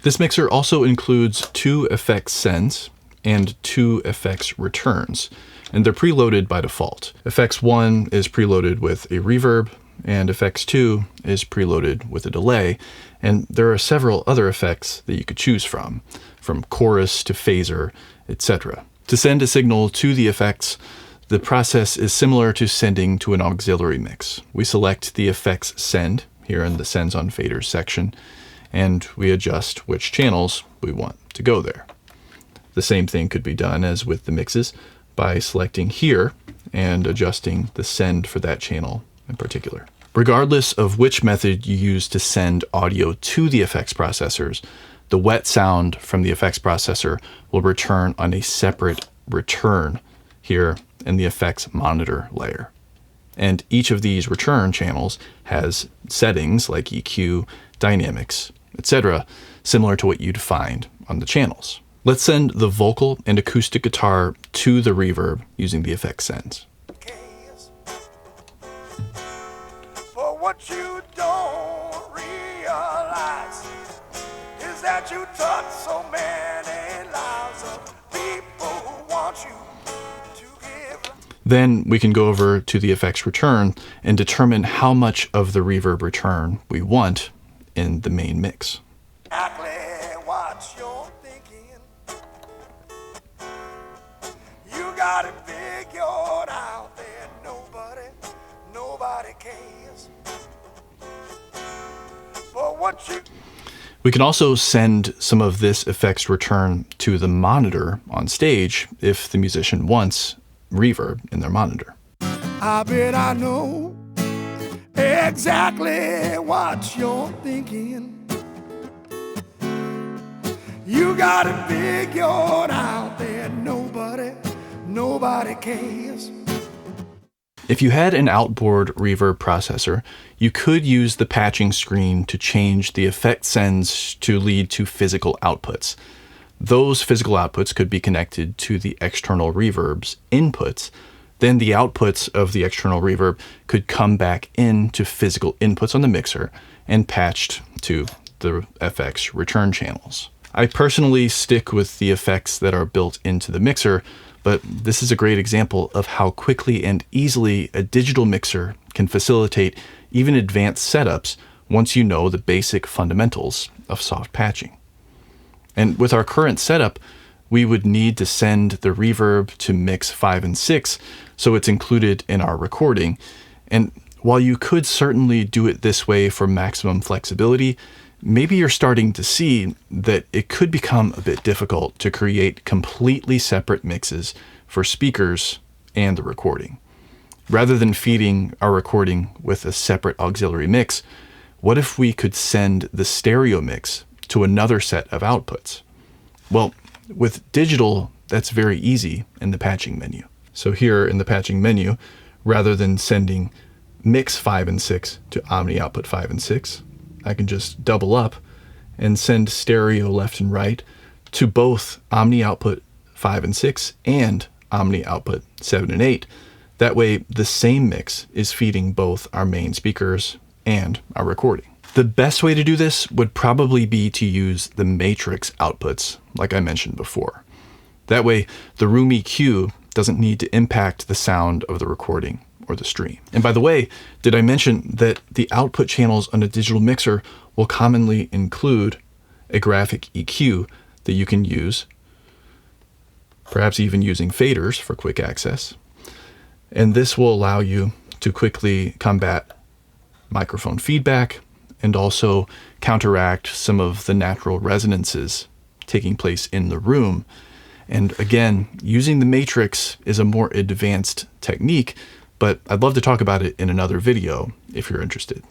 This mixer also includes 2 effects sends and 2 effects returns, and they're preloaded by default. Effects 1 is preloaded with a reverb, and effects 2 is preloaded with a delay, and there are several other effects that you could choose from chorus to phaser, etc. To send a signal to the effects, the process is similar to sending to an auxiliary mix. We select the effects send here in the sends on faders section, and we adjust which channels we want to go there. The same thing could be done as with the mixes by selecting here and adjusting the send for that channel in particular. Regardless of which method you use to send audio to the effects processors, the wet sound from the effects processor will return on a separate return here in the effects monitor layer. And each of these return channels has settings like EQ, dynamics, etc., similar to what you'd find on the channels. Let's send the vocal and acoustic guitar to the reverb using the effects sends. For what you don't realize is that you touch so many lives of people who want you to give. Then we can go over to the effects return and determine how much of the reverb return we want in the main mix. Exactly what you're thinking. You got it figured out there. Nobody cares. For what you. We can also send some of this effects return to the monitor on stage if the musician wants reverb in their monitor. I bet I know exactly what you're thinking. You got it figured out there. Nobody cares. If you had an outboard reverb processor, you could use the patching screen to change the effect sends to lead to physical outputs. Those physical outputs could be connected to the external reverb's inputs. Then the outputs of the external reverb could come back into physical inputs on the mixer and patched to the FX return channels. I personally stick with the effects that are built into the mixer, but this is a great example of how quickly and easily a digital mixer can facilitate even advanced setups once you know the basic fundamentals of soft patching. And with our current setup, we would need to send the reverb to mix 5 and 6, so it's included in our recording. And while you could certainly do it this way for maximum flexibility, maybe you're starting to see that it could become a bit difficult to create completely separate mixes for speakers and the recording. Rather than feeding our recording with a separate auxiliary mix, what if we could send the stereo mix to another set of outputs? Well, with digital, that's very easy in the patching menu. So here in the patching menu, rather than sending mix 5 and 6 to Omni output 5 and 6, I can just double up and send stereo left and right to both Omni output 5 and 6 and Omni output 7 and 8. That way, the same mix is feeding both our main speakers and our recording. The best way to do this would probably be to use the matrix outputs, like I mentioned before. That way, the room EQ doesn't need to impact the sound of the recording or the stream. And by the way, did I mention that the output channels on a digital mixer will commonly include a graphic EQ that you can use, perhaps even using faders for quick access. And this will allow you to quickly combat microphone feedback and also counteract some of the natural resonances taking place in the room. And again, using the matrix is a more advanced technique, but I'd love to talk about it in another video if you're interested.